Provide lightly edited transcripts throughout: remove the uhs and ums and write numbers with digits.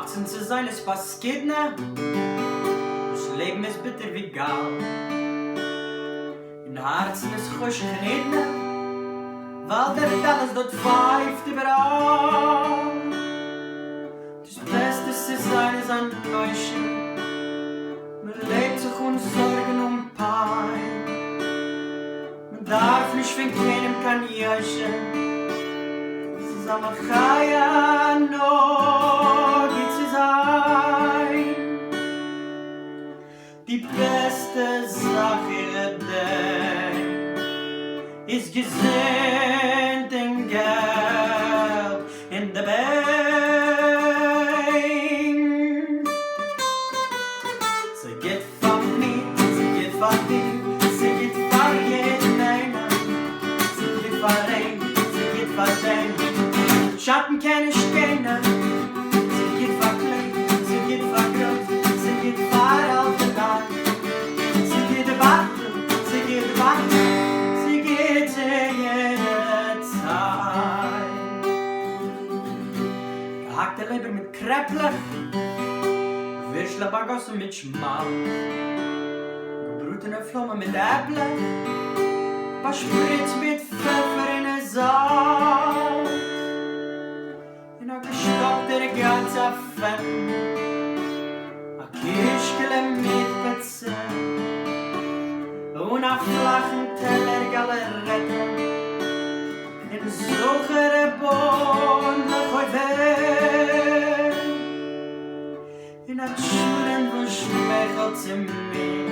18 zu sein, es passiert nicht. Das Leben ist bitter wie Gal. In Herzen ist Kusch geneden, weil der alles dort pfeift überall. Das Beste zu sein ist ein Täuschen. Man lebt sich ohne Sorgen und Pein. Man darf nicht von keinem kann jäschen. Samachaya no die zu sein. Die beste Sache der ist gesinnt in Geld in der Bank. Sie geht von mir, sie geht von dir, sie geht von jedem einer. Sie geht von dem, sie geht von dem. Schatten kann ich stehen, sie geht verkleid, sie geht vergrößt, sie geht auf der Tag. Sie geht warten, sie geht warten, sie geht jede Zeit. Gehackte Leber mit Kreppler, Würschler mit Schmalz, gebrutene Pflaumen mit Äpplen, was spritzt mit Pfeffer in der Salz. Gestoppt der ganze Fett, a Kirschkele mit Pizza und a flachen Teller Galerette in sochere Bonne Heuwe in a Schulen von Schmechel zu mir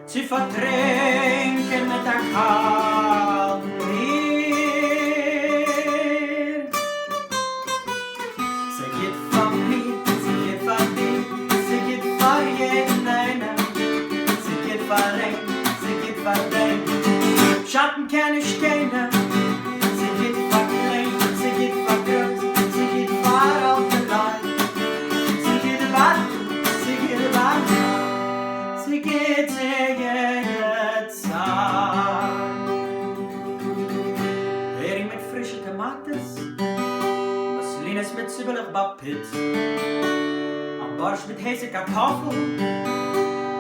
zu vertrinken mit a kalten Bier. Schatten kann ich stehen, sie geht verkleid, sie geht vergrößt, sie geht auf der Leid. Sie geht warten, sie geht warten, sie geht jede Zeit. Hering mit frischen Tomates, Maslines mit Zwiebeln Bapit, am Barsch mit heiße Kartoffeln,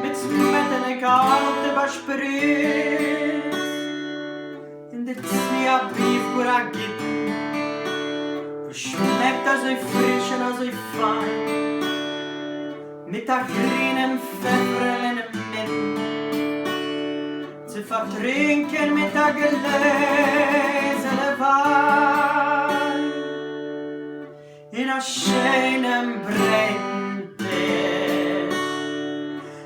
mit Zwiebeln kalte Basprit. In der Zia Beef Guragitten, schmeckt so frisch und so fein, mit der grünen Pfeffer in der Mitte, zu vertrinken mit der gläserne Wein, in a schönen breiten Tisch,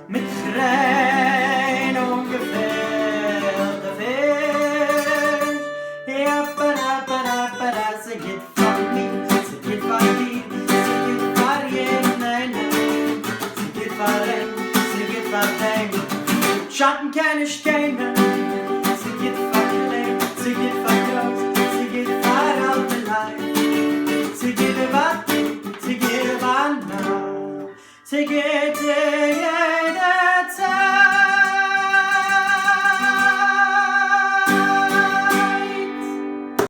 mit Tränen und gefällter Fisch. Sie geht von mir, sie geht von dir, sie geht von jedem, sie geht von dem, sie geht von dem. Schatten kann ich stehen, sie geht von dem, sie geht von groß, sie geht von alter Leid. Sie geht warten, sie geht wandern, sie geht